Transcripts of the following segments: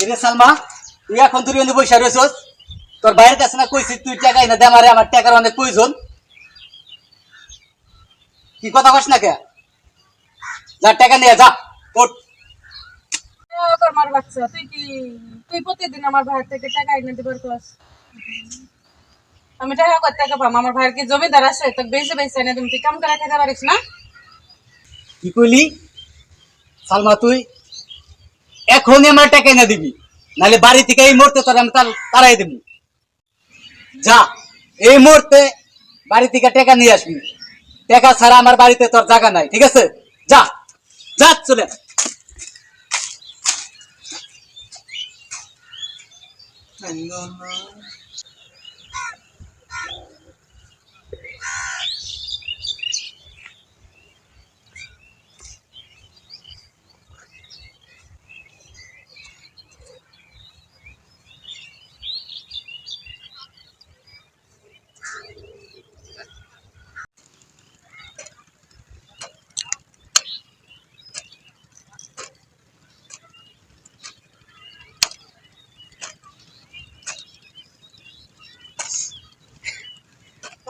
রে সালমা, তুই এখন তুই বসে রয়েছস, তোর বাইরের কাছে না কইছিস তুই টাকা এনে দে আমারে, আমার টাকার অনেক প্রয়োজন। কি কথা কস না কে? যা টাকা নিয়ে যা, ওঠ। আমার বাচ্চা তুই প্রতিদিন আমার ভাইয়ের থেকে টাকা এনে দিবার কস। আমি টাকা কত টাকা পাম? আমার ভাইয়ের কি জমিদার আছে? তো বেশি বেশি এনে তুমি তুই কাম করে খেতে পারিস না? কি কইলি সালমা? তুই এখনই আমার টাকা এনে দিবি, নাহলে বাড়ি থেকে এই মুহূর্তে তোর আমি তাড়াই দেবো। যা, এই মুহূর্তে বাড়ি থেকে টাকা নিয়ে আসবি। টাকা ছাড়া আমার বাড়িতে তোর জায়গা নাই, ঠিক আছে? যা যা, চলে।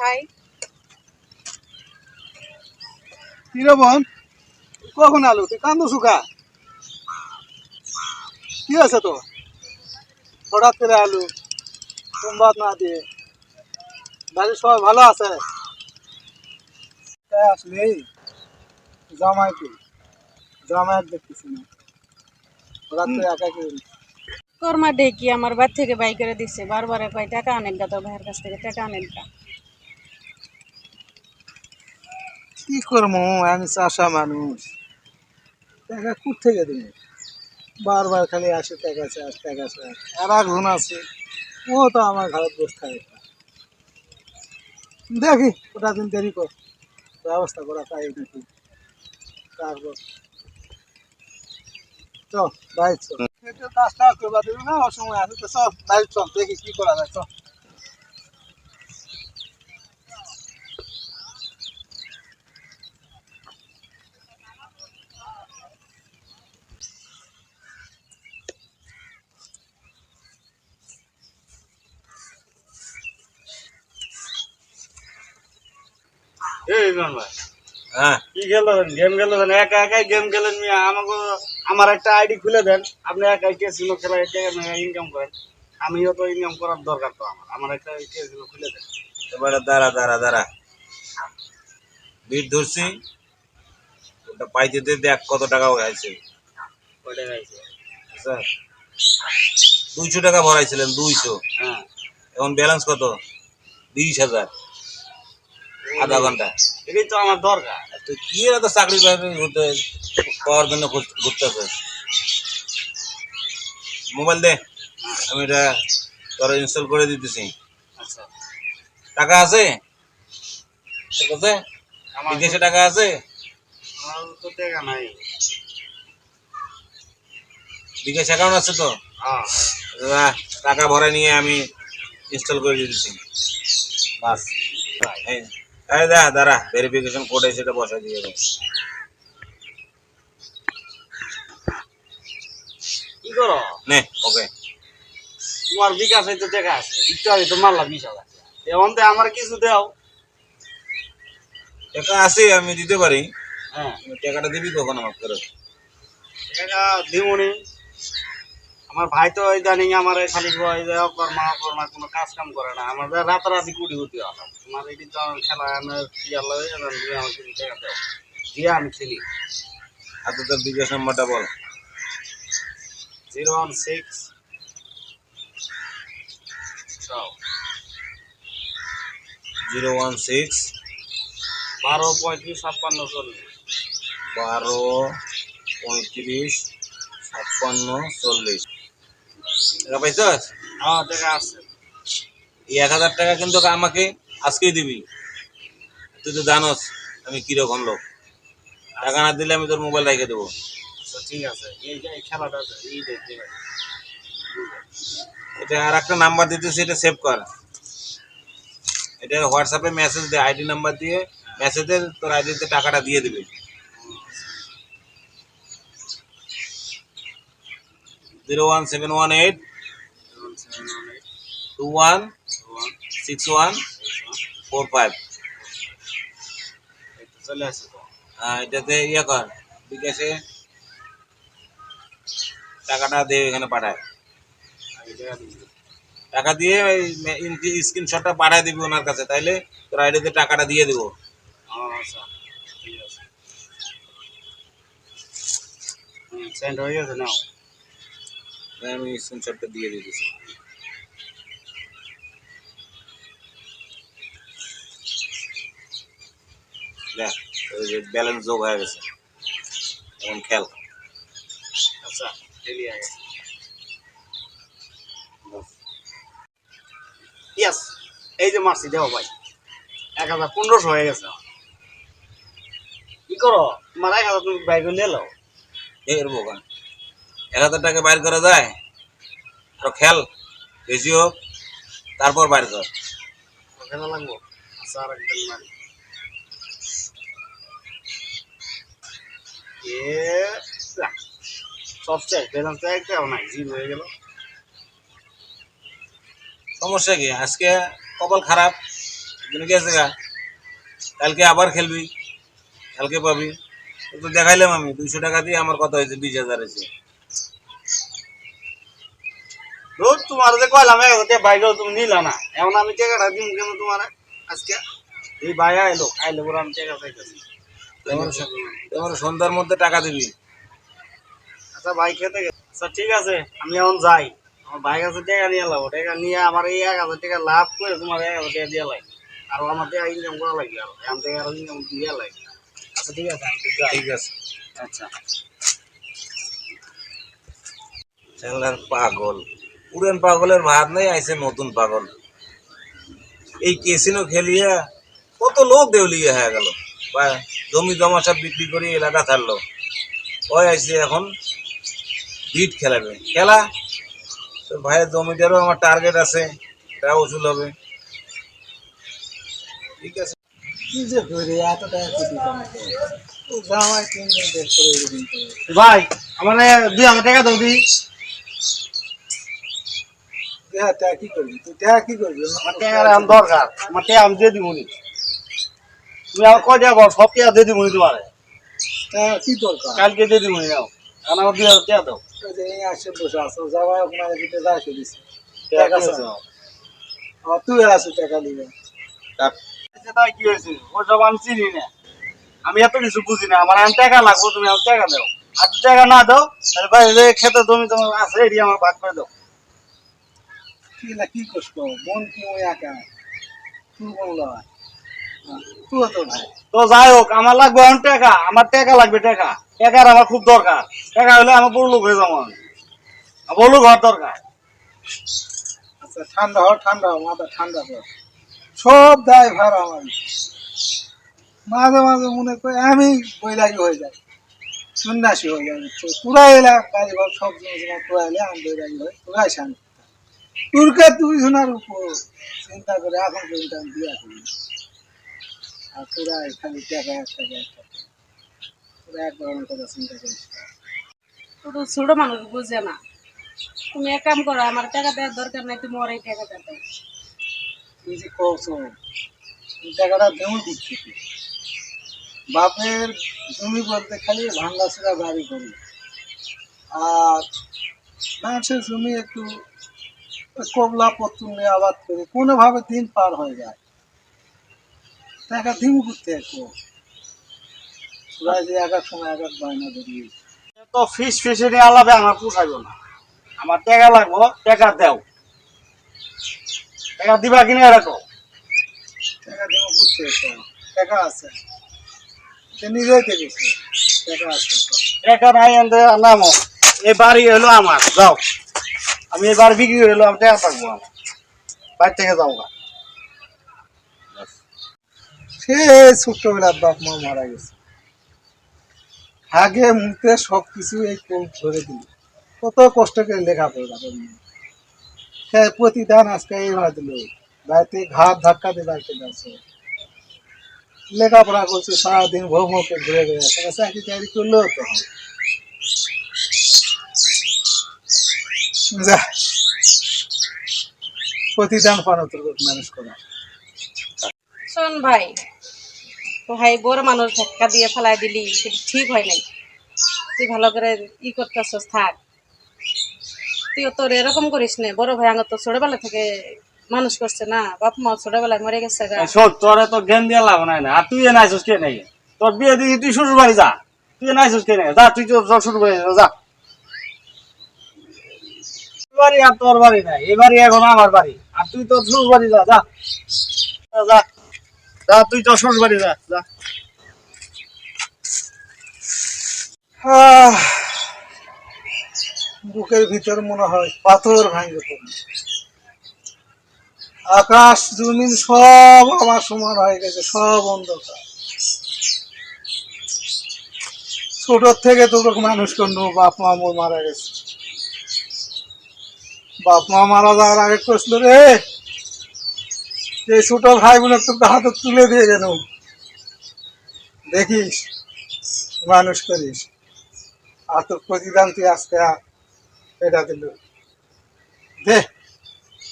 ভাই কি রে বোন, কখন আলো? তুই কান্দো সুখা, কি আছে তো? হঠাৎ করে আলু সংবাদ না দিয়ে। বাড়ির সবাই ভালো আছে? আসলে জামাই দেখতেছি না, হঠাৎ করে একা কি কর্মা ডেকে আমার বাড়ি থেকে বাই করে দিচ্ছে, বারবার কয় টাকা আনেন গা, তোর ভাইয়ের কাছ থেকে টাকা আনেন গা। কি করবো? আমি চাষা মানুষ, টাকা কুট থেকে দিন? বারবার খালি আসে টাকা চাষ টাকা চাষ। আর একজন আছে, ও তো আমার ঘরে বসে থাকে। দেখি ওটা দিন দেরি কর, ব্যবস্থা করা তাই নাকি। তারপর চল বাইর চল, কাজটা করবা দেবে না, অসময় আছে তো। সব বাইর চল, দেখি কি করা যায়। চল। হ্যাঁ, কি খেলেন? গেম খেলেন? একা একাই গেম খেলেন? আমাকে আমার একটা আইডি খুলে দেন, আপনি একাই ক্যাসিনো খেলা ইনকাম করেন। আমিও তো ইনকাম করার দরকার, তো আমার একটা ক্যাসিনো খুলে দেন। এবারে দাঁড়া দাঁড়া দাঁড়া, বিট ধরছি, ওটা পাইতে দে, দেখ কত টাকা হয়েছে। কয়টা গাইছে? স্যার 200 টাকা ভরাইছিলেন, 200। হ্যাঁ, এখন ব্যালেন্স কত? 20,000। আধা ঘন্টা। এটাই তো আমার দরকার। তো কি এত চাকরি বাকরি ঘুরতে পাওয়ার জন্য ঘুরতেছে? মোবাইল দে, আমি এটা তোরা ইনস্টল করে দিতেছি। আচ্ছা, টাকা আছে? আছে আমার বিদেশে টাকা আছে? আমার তো টাকা নাই। বিদেশ অ্যাকাউন্ট আছে তো? হ্যাঁ, টাকা ভরে নিয়ে আমি ইনস্টল করে দিতেছি। বাস, এই দাঁড়া, ভেরিফিকেশন কোড আছে, সেটা বসাই দিয়ে দেবো। কি করো? নে, ওকে। তোমার বিকাশে তো টাকা আছে, একটু আগে তো মারলা 20,000। এখন তো আমার কিছু দাও। টাকা আছে, আমি দিতে পারি। হ্যাঁ, টাকাটা দিবি কখন আমার ফেরত? টাকা দিবনি। আমার ভাই তো ইদানিং আমার খালি কর্মা কর্মা কোনো কাজ কাম করে না, আমার রাতারাতি কুড়ি হতে হবে। তোমার এই তো খেলা আমার ক্লিয়ার লাগে, আমার কিছু টাকা দাও দিয়ে আমি খেলি। আচ্ছা, তোর বিকাশ নাম্বারটা বল। 016 016 12 35 56 40। 12 35 56 40। টাকা পাইছস? হ্যাঁ, টাকা আছে। এই 1,000 টাকা কিন্তু আমাকে আজকেই দিবি। তুই তো জানোস আমি কিরকম লোক। টাকা না দিলে আমি তোর মোবাইল রেখে দেবো। আচ্ছা, ঠিক আছে। এই খেলাটা এই দেখতে এটা আর একটা নাম্বার দিতেছি, এটা সেভ কর। এটা হোয়াটসঅ্যাপে মেসেজ দে, আইডি নাম্বার দিয়ে মেসেজে তোর আইডিতে টাকাটা দিয়ে দিবি। 01718 216145। চলে আসে তো। এটাতে ইয়ে কর, বিকাশে টাকাটা দিয়ে এখানে পাঠায়। আমি টাকা দিব। টাকা দিয়ে স্ক্রিনশটটা পাঠায় দিবি ওনার কাছে, তাইলে তোর আইডিতে টাকাটা দিয়ে দিব। আচ্ছা ঠিক আছে। সেন্ড হয়ে গেছে নাও। আমি স্ক্রিনশটটা দিয়ে দিতেছি। দেখ, ওই যে ব্যালেন্স যোগ হয়ে গেছে, এখন খেল। আচ্ছা চলে গেছে। ইয়েস, এই যে মারছি দেও ভাই, 1500 হয়ে গেছে। কি করো তোমার 1000 তুমি বাইক নিয়ে এলো? এর বোকা 1000 টাকা বাইর করা যায়? তো খেল, বেশি হোক, তারপর বাইর কর। খেলা লাগবো। আচ্ছা আর একদম মারি। সব শেষ, ব্যালেন্স একটাও নাই, জিরো হয়ে গেল। সমস্যা কি? আজকে কপাল খারাপ, একদিন গেছে গা, কালকে আবার খেলবি, কালকে পাবি। তো দেখাইলাম আমি 200 টাকা দিয়ে আমার কত হয়েছে, 20,000 হয়েছে। রোজ তোমার যে কইলাম 1000 টাকা বাইক তুমি নিলা না, এখন আমি টাকাটা দিন কেন তোমার আজকে? এই ভাই আইলো আইলো বলে আমি টাকা চাইতেছি। তোমার সন্ধ্যার মধ্যে টাকা দিবি। আচ্ছা ভাই খেতে গেছে। আচ্ছা ঠিক আছে, আমি এখন যাই। আমার ভাই কাছে টাকা নিয়ে লাবো, টাকা নিয়ে আমার এই 1000 টাকা লাভ করে তোমার 1000 টাকা দিয়ে লাগবে। আর আমার টাকা ইনকাম করা লাগবে, আর এখান থেকে আরো ইনকাম দিয়ে লাগবে। আচ্ছা ঠিক আছে, আমি তো যাই। ঠিক আছে। আচ্ছা ছেলের পাগল, পুরান পাগলের ভাত নেই, আইসে নতুন পাগল। এই কেসিনো খেলিয়া কত লোক দেউলিয়া হয়ে গেল, বা জমি জমা সব বিক্রি করে এলাকা ছাড়লো। ওই আইসে এখন বিট খেলাবে, খেলা। তো ভাইয়ের জমিটারও আমার টার্গেট আছে, এটা উসুল হবে। ঠিক আছে। কি যে করি এত টাকা কোটি কামাতে ও জামাই 3 দিন বের করে এরকম করে ভাই, আমার 2000 টাকা দাও দি। হ্যাঁ টাকা কি করবি তুই টাকা কি করবি আমার টাকা আমার দরকার, আমার টাকা আমি দিয়ে দিব নি। তুমি আমার কয় টাকা সব টাকা দিয়ে দিব নি তোমার, টাকা কি দরকার কালকে দিয়ে দিব নি। নাও এখন আমার 2000 টাকা দাও। ওই যে এই আসে বসে আছো জামাই ওখানে দিতে যাইছে দিছে টাকা টাকা কি আছে হয়েছে নাও? তুই আসে টাকা দিবে আচ্ছা, তাই কি হয়েছে? ওই সব আমি চিনি না, আমি এত কিছু বুঝি না। আমার এখন টাকা লাগবে, তুমি আমার টাকা দাও। আর যদি টাকা না দাও তাহলে ভাই যে খেতে জমি তোমার আছে এটি আমার ভাগ করে দাও। কি না কি কষ্ট বোন কি ওই একা তুই বললো তুই তো ভাই তো যাই হোক, আমার লাগবে এখন টাকা, আমার টাকা লাগবে। টাকা টাকার আমার খুব দরকার। টাকা হলে আমার বড় লোক হয়ে যাবো আমি, বড় ঘর দরকার। আচ্ছা ঠান্ডা হ মাথা ঠান্ডা কর সব দায় ভার আমার মাঝে মাঝে মনে করি আমি বৈরাগী হয়ে যাই সন্ন্যাসী হয়ে যাবে পুরা এলা কাজে ঘর সব জিনিস আমার পুরা এলে আমি বৈরাগী হই পুরাই শান্তি তুরকে তুই শোনার উপর চিন্তা করে এখন পর্যন্ত আমি বিয়া করি আর পুরাই খালি টাকা পুরা একবার আমার কথা চিন্তা করিস না। শুধু ছোট মানুষ বুঝে না। তুমি এক কাম করো, আমার টাকা দেওয়ার দরকার নাই, তুমি ওর এই টাকাটা দাও। তুই যে কৌছো এই টাকাটা দেবো দিক থেকে বাপের জমি বলতে খালি ভাঙ্গাচোরা বাড়ি করি আর মানুষের জমি একটু কবলা পত্তর নিয়ে আবাদ করি কোনোভাবে দিন পার হয়ে যায় টাকা দিব করতে একটু যে এক এক সময় এক এক বায়না ধরিয়ে তো ফিস ফিসে নিয়ে আলাদা আমার পোষাইব না। আমার টাকা লাগবো, টাকা দাও। টাকা দিবা কিনা এরকম? টাকা দিব ঘুরতে টাকা আছে সে নিজেই দেখেছে টাকা আছে টাকা নাই আনতে নামো। এই বাড়ি হলো আমার, যাও। আমি এই বাড়ি বিক্রি হলো, আমি টাকা থাকবো আমার। বাড়ি থেকে যাও গা। সে ছোট্টবেলার বাপ মা মারা গেছে আগে মুখে সব কিছু এই কোপ ধরে দিল কত কষ্ট করে লেখাপড়া করল সে প্রতিদান আজকে এই ভাড়া দিল বাড়িতে ঘাট ধাক্কা দিয়ে বাড়িতে যাচ্ছে লেখাপড়া করছে সারাদিন ভৌমকে ঘুরে ঘুরে চাকরি টাকরি করলেও তো হয় যা প্রতিদান পানো তোর মানুষ করা। শোন ভাই, তো ভাই বড় মানুষ ধাক্কা দিয়ে ফেলাই দিলি, সেটা ঠিক হয় নাই। তুই ভালো করে করতেছস, থাক। তুইও তোর এরকম করিস না। বড় ভাই আঙ তো ছোটবেলা থেকে মানুষ করছে না, বাপ মা ছোটবেলায় মরে গেছে গা। শোন, তোরে তো জ্ঞান দিয়ে লাভ নাই না। আর তুই এ নাইছিস কে নাই? তোর বিয়ে দিয়ে তুই শ্বশুর বাড়ি যা। তুই এ নাইছিস কে নাই? যা, তুই তো শ্বশুর বাড়ি যা। বাড়ি আর তোর বাড়ি নাই, এই বাড়ি এখন আমার বাড়ি। আর তুই তো শ্বশুর বাড়ি যা, যা যা যা, তুই তো শ্বশুর বাড়ি যা, যা। আহ, বুকের ভিতর মনে হয় পাথর ভাঙে পড়ল। আকাশ জমিন সব আমার সমান হয়ে গেছে, সব অন্ধকার। ছোট থেকে তোকে মানুষ করলো, বাপ মা মোর মারা গেছে। বাপ মা মারা যাওয়ার আগে করছিল রে, এই ছোট ভাই বোন তোকে হাতে তুলে দিয়ে গেল, দেখিস মানুষ করিস। আর তোর প্রতিদান তুই আজকে এটা দিল। দে,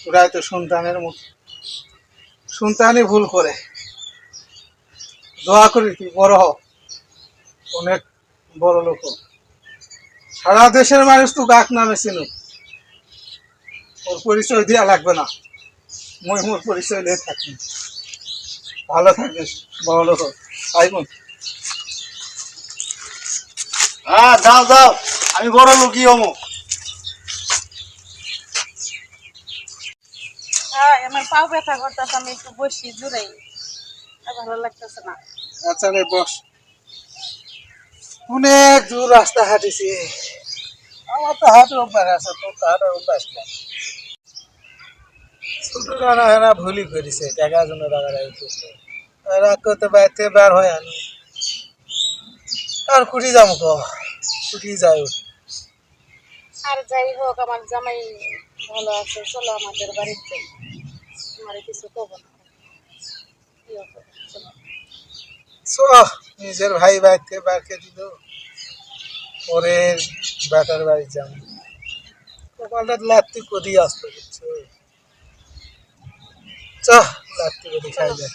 তোরাই তো সন্তানের মতো, সন্তানই ভুল করে। দোয়া করি তুই বড় হ, অনেক বড় লোক হ। সারা দেশের মানুষ তো ডাক নামে চিনুক, ওর পরিচয় দেওয়া লাগবে না। মই মোর পরিচয় নিয়ে থাকি। ভালো থাকিস, বড় লোক হ। আই বোন, হ্যাঁ, যাও যাও, আমি বড় লোকই হবো। হ্যাঁ, আমার পাও ব্যথা করতেছে, আমি একটু বসি জুড়াই, আর ভালো লাগতেছে না। আচ্ছা রে বস। অনেক দূর রাস্তা হাঁটিছি, আমার তো হাঁটার অভ্যাস আছে, তোর তো হাঁটার অভ্যাস নেই। ছোট রানা হেনা ভুলই করেছে, টাকার জন্য রাগারাগি করছে। রাগ করতে বাইতে বার হয় আনি আর কুটি যাবো ক, কুটি যাই। আর যাই হোক, আমার জামাই ভালো আছে, চলো আমাদের বাড়িতে যাই। তোমার কিছু কব না, কি হবে, চলো। নিজের ভাই বাইতে বারকে দিল, পরে বেটার বাড়ি যাবো। কপালটা লাত্তি কদি আসতে হচ্ছে, চ লাত্তি কদি খাই যায়।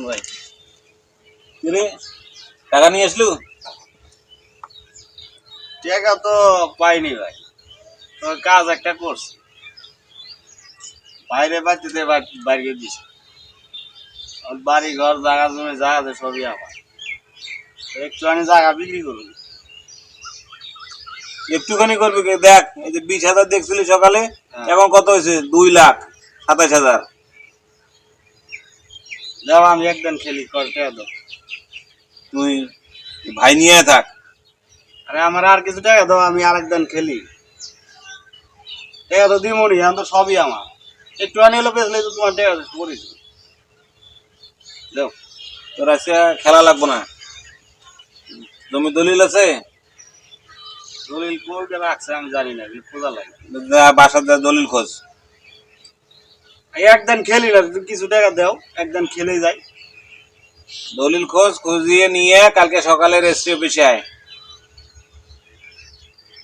ভাই, কিরে, টাকা নিয়ে আসলু? টাকা তো পাইনি ভাই। তোর কাজ একটা করছি, বাইরে বাড়িতে বাড়িয়ে দিছি। বাড়ি ঘর জায়গা জমি যা আছে সবই আমার। একটুখানি জায়গা বিক্রি করুন। একটুখানি করবি কি? দেখ, এই যে 20,000 দেখছিলি সকালে, এখন কত হয়েছে? 2,27,000। যাও, আমি একদিন খেলি, কর টাকা দাও। তুই ভাই নিয়ে থাক। আরে আমার আর কিছু টাকা দাও, আমি আরেকদিন খেলি। টাকা তো দিমনি, এখন তো সবই আমার। একটুখানি হলো বেচলে তো তোমার টাকা পড়িস। দাও। তোর আজকে খেলা লাগবো না। জমি দলিল আছে? দলিল কোর্টে রাখছে আমি জানি না, খোঁজা লাগে। বাসার দলিল খোঁজ। এই একদিন খেলি না, তুমি কিছু টাকা দাও, একদিন খেলে যাই। দলিল খোঁজ, খুঁজিয়ে নিয়ে কালকে সকালে রেজিস্ট্রি অফিসে আয়।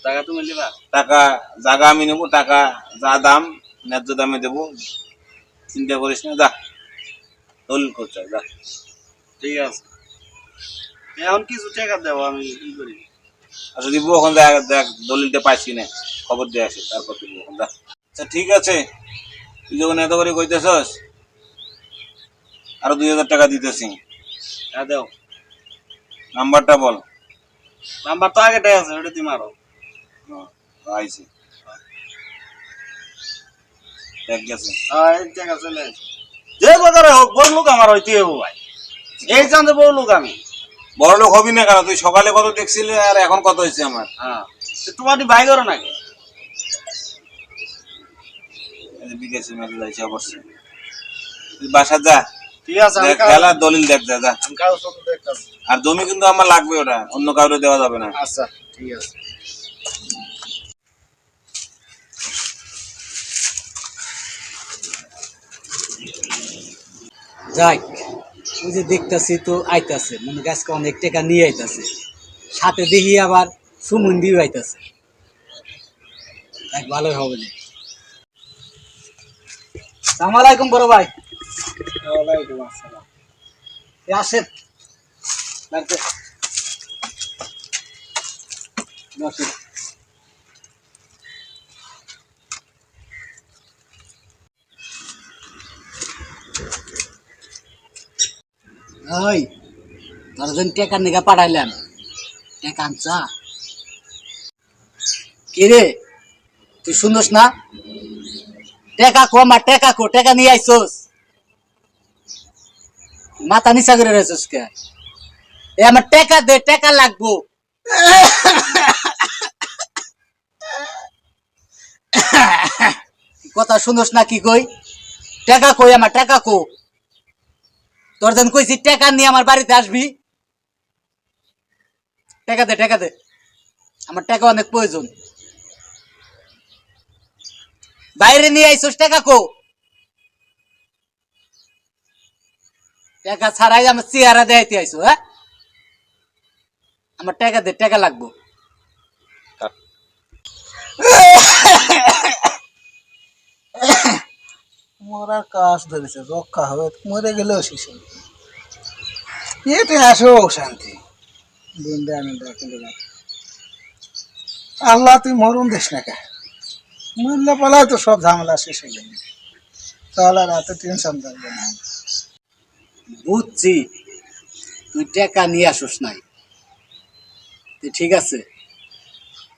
টাকা তুমি দিবা? টাকা জায়গা আমি নেবো, টাকা যা দাম ন্যায্য দামে দেবো, চিন্তা করিস না। যা দলিল খোঁজ, যা। ঠিক আছে, এখন কিছু টাকা দেবো, আমি কি করি। আচ্ছা দিব, ওখান দেখ দেখ দলিলটা পাইছি না, খবর দিয়ে আসি, তারপর দিব ওখান। যা। আচ্ছা ঠিক আছে, তুই যখন এত করে কইতেছস, আরো 2,000 টাকা দিতেছি। হ্যাঁ দাও। নাম্বারটা বল। নাম্বার তো আগে দেয়া আছে, ওটা তুমি মারো। আইছি, দেখ গেছে। হ্যাঁ, এই টাকা চলে আসে। যে বাজারে হোক, বড় লোক আমার হইতে হবো ভাই। এই চান্দে বড় লোক আমি। বড় লোক হবি না কেন? তুই সকালে কত দেখছিলি আর এখন কত হয়েছে আমার? হ্যাঁ, তোমার ভাই করো নাকি? বিদেশে মেসেজ আইসা অবশ্যই। তুই বাসা যা, ঠিক আছে, আমি দেখ খেলা দলিল দেখ, যা যা। আমি কাগজ পত্র দেখতাম। আর জমি কিন্তু আমার লাগবে, ওটা অন্য কাউরে দেওয়া যাবে না। আচ্ছা, ঠিক আছে। যাক, ওই যে দেখতেছি তো আইতাছে, মনে গাছকে অনেক টাকা নিয়ে আইতাছে, সাথে দেখি আবার সুমন্দিও আইতাছে। ভালোই হবে না। আসসালামু আলাইকুম বড় ভাই। ওয়ালাইকুম আসসালাম। আসেন বাড়িতে বসেন। ওই তোর যেন টেকা নিগা পাঠাইলাম, টেকা আনছা? কে রে, তুই শুনোস না? টেকা কো আমার, টেকা কো, টেকা নিয়ে আইসোস, মাথা নিচা করে রয়েছিস কে? এ আমার টেকা দে, টেকা লাগবো। কথা শুনোস না কি কই? টেকা কই আমার, টেকা কো। তোর যেন কইছি টেকা নিয়ে আমার বাড়িতে আসবি। টেকা দে, টেকা দে, আমার টাকা অনেক প্রয়োজন। বাইরে নিয়ে আইসোস, টাকা কো। টাকা ছাড়াই আমার চেহারা দেখাইতে আইসো? হ্যাঁ, আমার টাকা দে, টাকা লাগবো। মরার কাজ ধরেছে, রক্ষা হবে, মরে গেলেও শিশু এতে আসো শান্তি। বুন্দে আমি দেখে দিলাম, আল্লাহ তুই মরণ দিস না কে, মরলে পালায় তো সব ঝামেলা শেষ হয়ে যাবে, তাহলে আর এত টেনশন থাকবে না। বুঝছি তুই টাকা নিয়ে আসোস নাই, ঠিক আছে।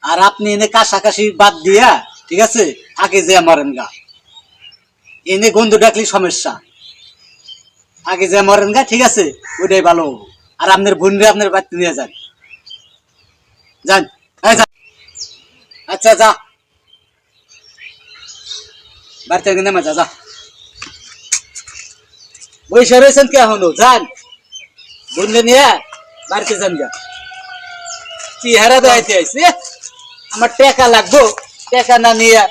আর আপনি এনে কাশাকাশি বাদ দিয়া, ঠিক আছে, আগে যে মরেন গা, এনে গন্ধ ডাকলি সমস্যা, আগে যে মরেন গা, ঠিক আছে, ওইটাই ভালো। আর আপনার বোনরে আপনার বাড়িতে নিয়ে যান, যান। আচ্ছা যা, বাড়িতে নেমে যা, যা। বৈশা রয়েছেন কে এখনো? যান, বোনরে নিয়ে বাড়িতে যান গা। চেহারা দেখাইতে আইছে, আমার টাকা লাগবো, টাকা না নিয়ে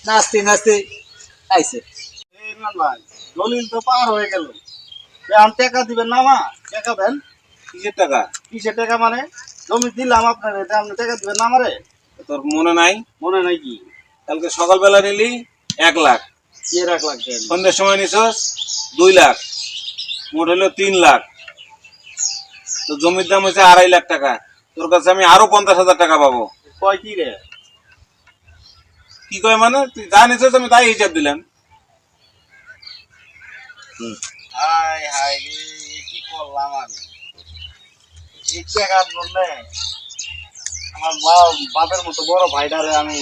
নাচতে নাচতে আইছে। এই ইমরান ভাই, দলিল তো পার হয়ে গেল, এখন টাকা দিবেন না? মা টাকা দেন। কিসের টাকা? কিসের টাকা মানে? জমি দিলাম আপনার, এটা আপনি টাকা দিবেন না আমারে? তোর মনে নাই? মনে নাই কি? কালকে সকালবেলা নিলি 1 লাখ, কি রাখ লাগবে? সন্ধ্যের সময় নিছস 2 লাখ, মোট হলো 3 লাখ। তো জমির দাম হচ্ছে 2.5 লাখ টাকা। তোর কাছে আমি আরো 50,000 টাকা পাবো। কয় কি রে? কি কয় মানে? তুই যা নিছস আমি তাই হিসাব দিলাম। হাই হাই রে, কি করলাম আমি? এই টাকার জন্য আমার বাপের মতো বড় ভাইটারে আমি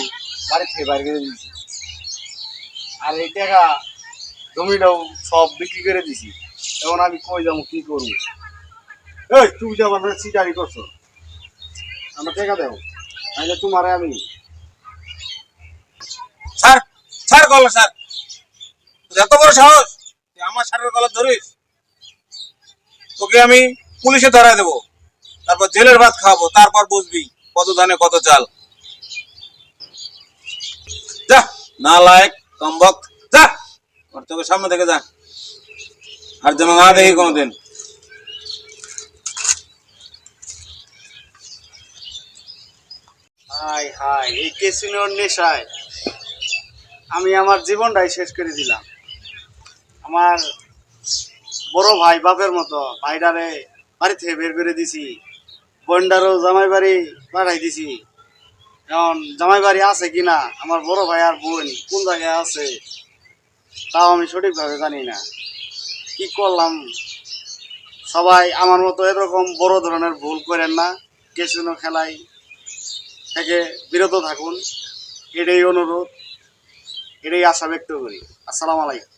বাড়ি থেকে বাইরে করে দিয়েছি, আর এই টাকা জমিটাও সব বিক্রি করে দিছি। এখন আমি কই যাবো, কি করবো? এই তুই যাবার না, সিটারি করছো, আমার টাকা দেও, তাহলে তোমারে আমি। স্যার, স্যার গলা স্যার, যত বড় সাহস তুই আমার স্যারের গলা ধরিস? তোকে আমি পুলিশে ধরায় দেবো, তারপর জেলের ভাত খাওয়াবো, তারপর বুঝবি কত ধানে কত চাল। যা না লায়ক কমবক, যা আর তোকে সামনে থেকে যা, আর যেন না দেখি কোনোদিন। হাই হাই, এই কেসিনোর নেশায় আমি আমার জীবনটাই শেষ করে দিলাম। আমার বড় ভাই বাপের মতো ভাইটারে বাড়ি থেকে বের করে দিছি, বোনটারও জামাই বাড়ি পাঠাই দিছি। এখন জামাই বাড়ি আছে কিনা, আমার বড় ভাই আর বোন কোন জায়গায় আছে, তাও আমি সঠিকভাবে জানি না। কি করলাম? সবাই আমার মতো এরকম বড় ধরনের ভুল করেন না, ক্যাসিনো খেলায় থেকে বিরত থাকুন, এটাই অনুরোধ, এটাই আশা ব্যক্ত করি। আসসালামু আলাইকুম।